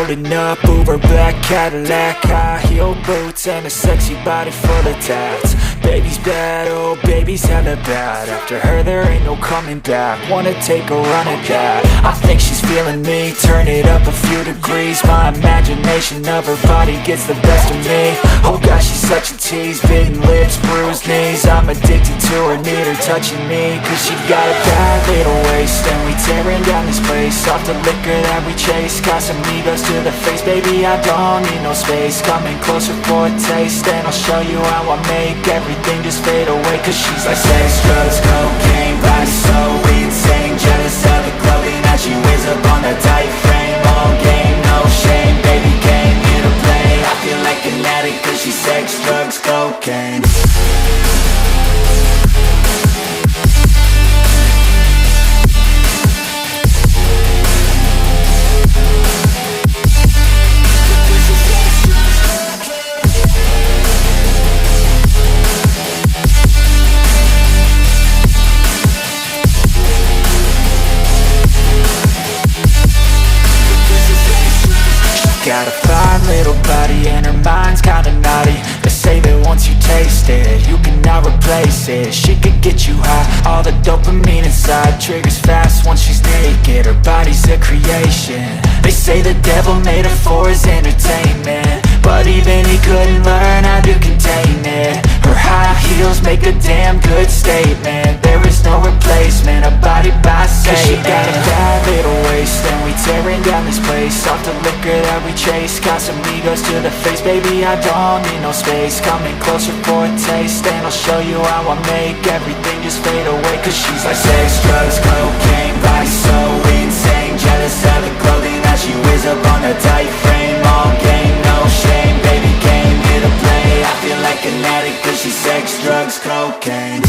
rolling up, Uber black Cadillac, high heel boots and a sexy body full of tats. Baby's bad, oh baby's hella bad. After her there ain't no coming back. Wanna take a run at that. I think she's feeling me, turn it up a few degrees. My imagination of her body gets the best of me. Oh gosh, she's such a tease, bitten lips, bruised knees. I'm addicted to her, need her touching me, cause she got a bad little waist. And we tearing down this place, off the liquor that we chase. Got some egos to the face, baby I don't need no space. Coming closer for a taste, and I'll show you how I make everything just fade away. Cause she's like sex, drugs, cocaine, body so insane. Jealous of the clothing that she wears up on that tight frame. All game, no shame, baby came here to play. I feel like an addict cause she's sex, drugs, cocaine. Got a fine little body and her mind's kinda naughty. They say that once you taste it, you cannot replace it. She could get you high, all the dopamine inside triggers fast once she's naked. Her body's a creation. They say the devil made her for his entertainment, but even he couldn't learn how to contain it. Her high heels make a damn good statement. There is no replacement, a body by Satan. Cause she got a bad little waist, and we tearing down this place, off the liquor that we chase. Got some egos to the face, baby I don't need no space. Coming closer for a taste, and I'll show you how I make everything just fade away. Cause she's like sex, drugs, cocaine, body so insane. Jealous of the clothing that she wears up on a tight frame. All game, no shame, baby came here to play. I feel like an addict cause she's sex, drugs, cocaine.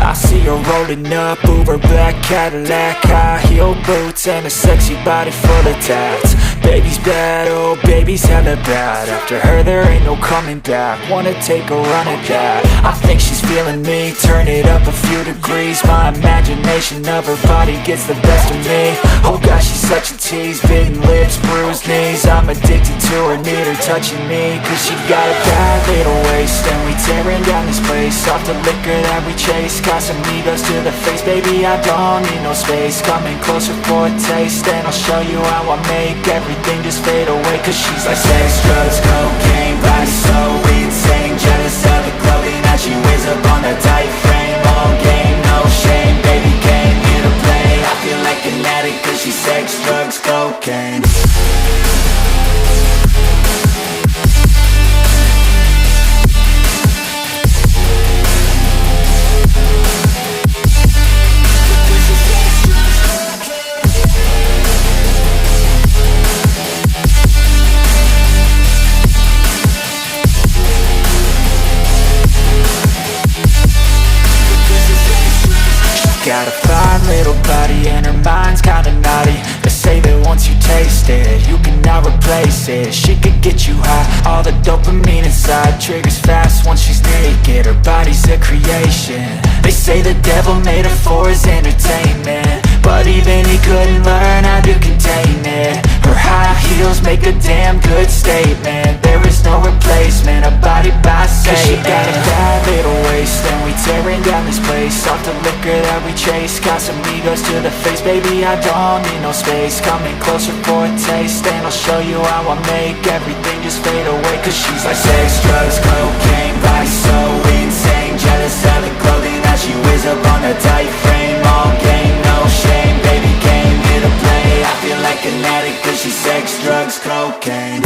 I see her rolling up, Uber black Cadillac, high heel boots and a sexy body full of tats. Baby's bad, oh baby's hella bad. After her there ain't no coming back. Wanna take a run at that. I think she's feeling me, turn it up a few degrees. My imagination of her body gets the best of me. Oh gosh, she's such a tease, bitten lips, bruised knees. I'm addicted to her, need her touching me, cause she got a bad little waist. And we tearing down this place, off the liquor that we chase. Got some egos to the face, baby I don't need no space. Coming closer for a taste, and I'll show you how I make everything just fade away. Cause she's like sex, drugs, cocaine, body so insane. Jealous of the clothing that she wears up on a tight frame. All game, no shame, baby came here to play. I feel like an addict cause she's sex, drugs, cocaine. Got a fine little body and her mind's kinda naughty. They say that once you taste it, you cannot replace it. She could get you high, all the dopamine inside triggers fast once she's naked. Her body's a creation. They say the devil made her for his entertainment, but even he couldn't learn how to contain it. Her high heels make a damn good statement. There is no replacement, a body by Satan. Cause she got a bad little waist, and we tearing down this place, place. Off the liquor that we chase, got some egos to the face. Baby, I don't need no space. Coming closer for a taste, and I'll show you how I make everything just fade away. Cause she's like sex, drugs, cocaine, body so insane. Jealous of the clothing that she wears up on a tight frame. All game, no shame, baby came here to play. I feel like an addict cause she's sex, drugs, cocaine.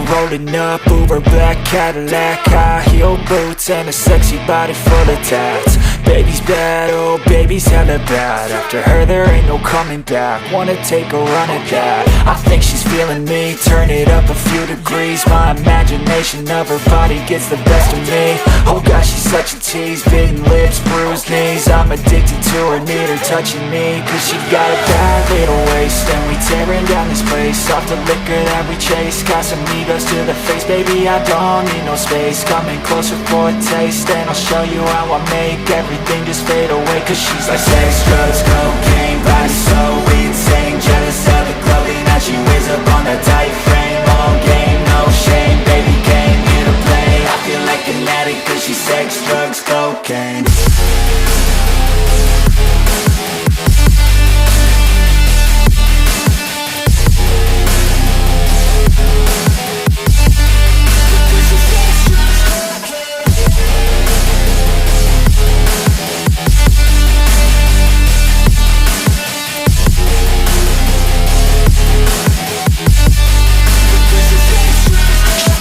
Rolling up, Uber black Cadillac, high heel boots and a sexy body full of tats. Baby's bad, oh baby's hella bad. After her there ain't no coming back. Wanna take a run at that. I think she's feeling me, turn it up a few degrees. My imagination of her body gets the best of me. Oh gosh, she's such a tease, bitten lips, bruised knees. I'm addicted to her, need her touching me. Cause she got a bad little waist, and we tearing down this place. Off the liquor that we chase, got some egos to the face. Baby, I don't need no space. Coming closer for a taste, and I'll show you how I make everything just fade away. Cause she's like sex, drugs, cocaine, body so insane. Jealous of the clothing that she wears up on a tight frame. All game, no shame, baby came here to play. I feel like an addict cause she's sex, drugs, cocaine.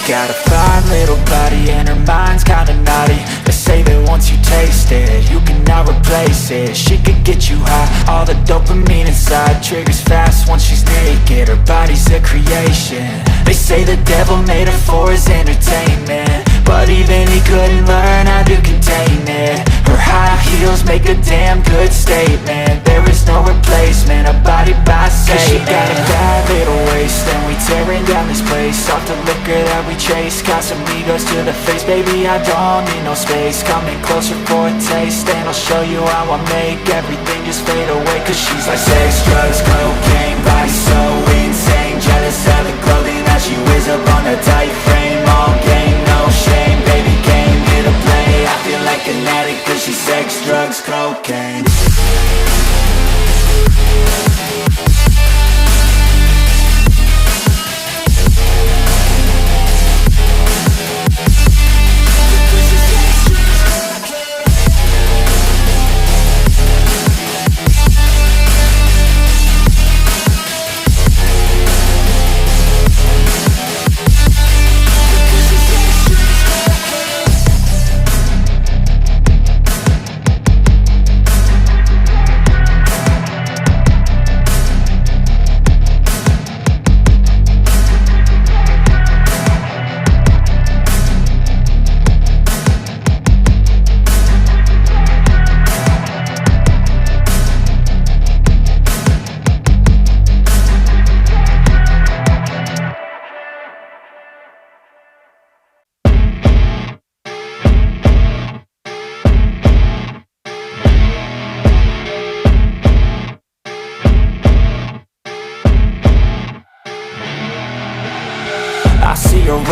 Got a fine little body and her mind's kinda naughty. They say that once you taste it, you cannot replace it. She could get you high, all the dopamine inside triggers fast once she's naked. Her body's a creation. They say the devil made her for his entertainment, but even he couldn't learn how to contain it. Her high heels make a damn good statement. There is no replacement, a body by Satan. Cause she got a bad little waist, and we tearing down this place. Off the liquor that we chase, got some egos to the face. Baby, I don't need no space. Coming closer for a taste, and I'll show you how I make everything just fade away. Cause she's like sex, drugs, cocaine, body so insane. Jealous of the clothing that she wears up on a tight frame. All game, no shame, baby came here to play. I feel like an addict cause she's sex, drugs, cocaine.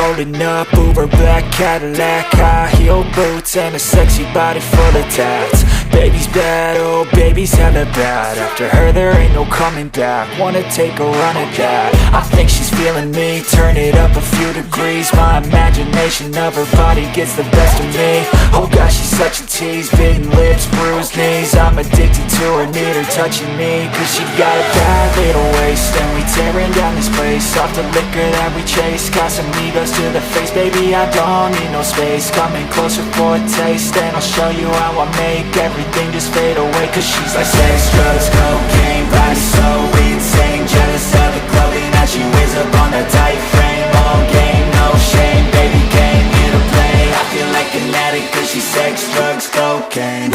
rolling up, Uber black Cadillac, high heel boots and a sexy body full of tats. Baby's bad, oh baby's hella bad. After her there ain't no coming back. Wanna take a run at that. I think she's feeling me, turn it up a few degrees. My imagination of her body gets the best of me. Oh gosh, she's such a tease, bitten lips, bruised knees. I'm addicted to her, need her touching me, cause she got a bad little waist. And we tearing down this place, off the liquor that we chase. Got some egos to the face, baby I don't need no space. Coming closer for a taste, and I'll show you how I make everything just fade away. Cause she's like sex, drugs, cocaine, body so insane. Jealous of the clothing that she wears up on a tight frame. All game, no shame, baby came here to play. I feel like an addict cause she's sex, drugs, cocaine.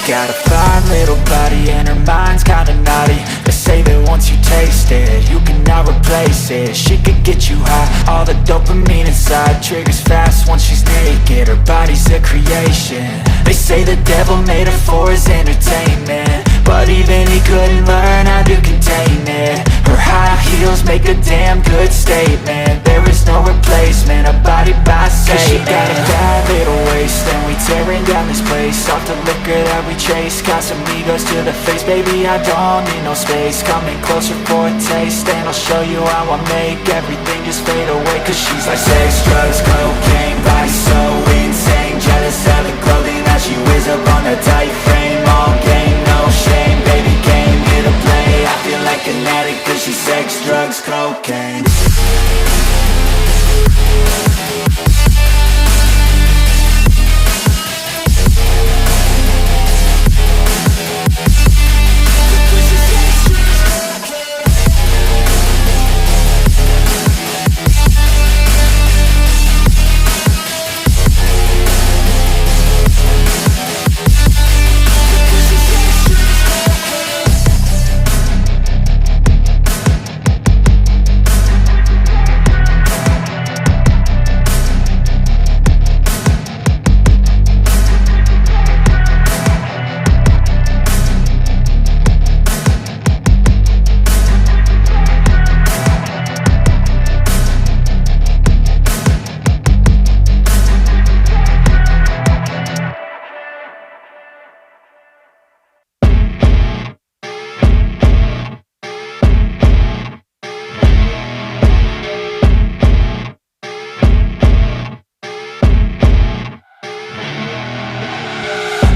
Got a fine little body and her mind's kinda naughty. They say that once you taste it, you cannot replace it. She could get you high, all the dopamine inside triggers fast once she's naked. Her body's a creation. They say the devil made her for his entertainment, but even he couldn't learn how to contain it. Her high heels make a damn good statement. There is no replacement, a body by Satan. Cause she got a bad little waist, and we tearing down this place, off the liquor that we chase. Got some egos to the face, baby I don't need no space. Coming closer for a taste, and I'll show you how I make everything just fade away. Cause she's like sex, drugs, cocaine, body so insane. Jealous of the clothing that she wears up on a tight frame. All game, no shame, baby came here to play. I feel like an addict cause she's sex, drugs, cocaine.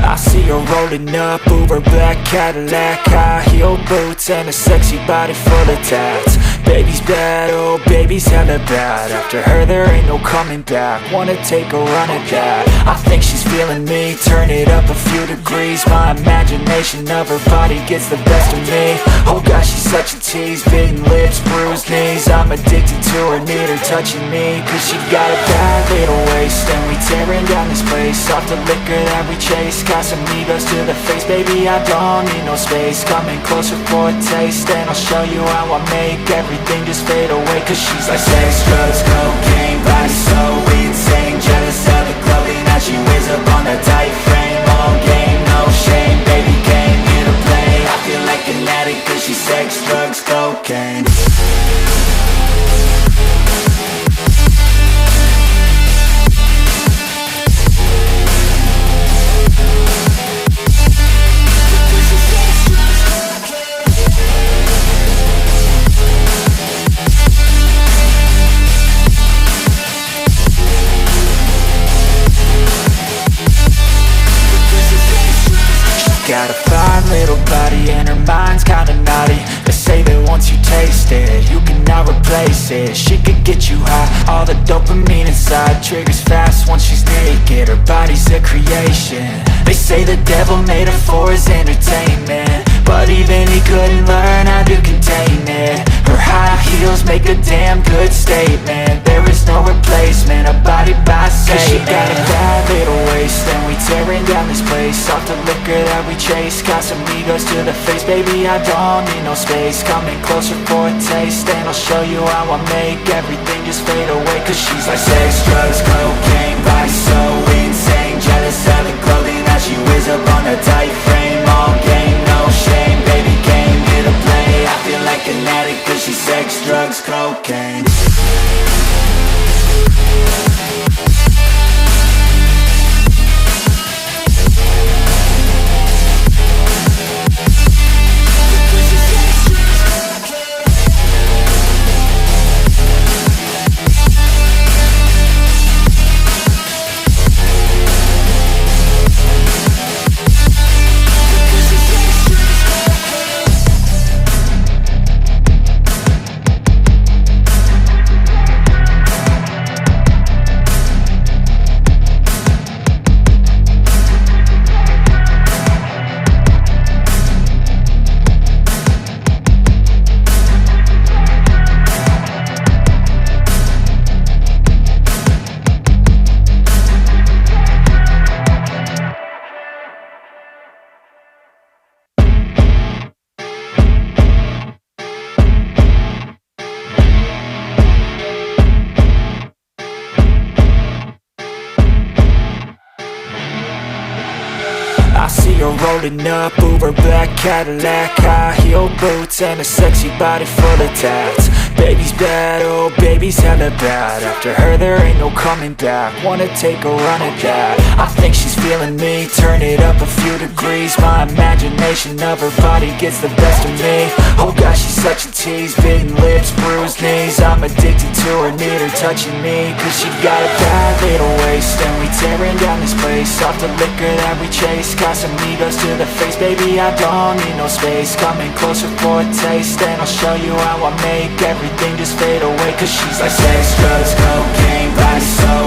I see her rolling up, Uber black Cadillac, high heel boots and a sexy body full of tats. Baby's bad, oh baby's hella bad. After her there ain't no coming back. Wanna take a run at that. I think she's feeling me, turn it up a few degrees. My imagination of her body gets the best of me. Oh gosh, she's such a tease, bitten lips, bruised knees. I'm addicted to her, need her touching me, cause she got a bad little waist. And we tearing down this place, off the liquor that we chase. Got some egos to the face, baby I don't need no space. Coming closer for a taste, and I'll show you how I make everything just fade away. Cause she's like sex, drugs, cocaine, body so insane. Jealous of the clothing that she wears up on a tight frame. All game, no shame, baby came here to play. I feel like an addict cause she's sex, drugs, cocaine. Got a fine little body and her mind's kinda naughty. They say that once you taste it, you cannot replace it. She could get you high, all the dopamine inside triggers fast once she's naked. Her body's a creation. They say the devil made her for his entertainment, but even he couldn't learn how to contain it. Her high heels make a damn good statement. There is no replacement, a body by Satan. Cause she got a bad little waist, and we tearing down this place, off the liquor chase. Got some egos to the face, baby, I don't need no space. Coming closer for a taste, and I'll show you how I make everything just fade away. Cause she's like sex, drugs, cocaine, body so insane. Jealous of the clothing that she wears up on a tight frame. All game, no shame, baby came here to play. I feel like an addict cause she's sex, drugs, cocaine. I see her rolling up, Uber black Cadillac, high heel boots and a sexy body full of tats. Baby's bad, oh baby's hella bad. After her there ain't no coming back. Wanna take a run at that. I think she's feeling me, turn it up a few degrees. My imagination of her body gets the best of me. Oh gosh, she's such a tease, bitten lips, bruised knees. I'm addicted to her, need her touching me. Cause she got a bad little waist, and we tearing down this place. Off the liquor that we chase, got some egos to the face, baby, I don't need no space. Coming closer for a taste, and I'll show you how I make everything just fade away. Cause she's like sex, drugs, cocaine, body so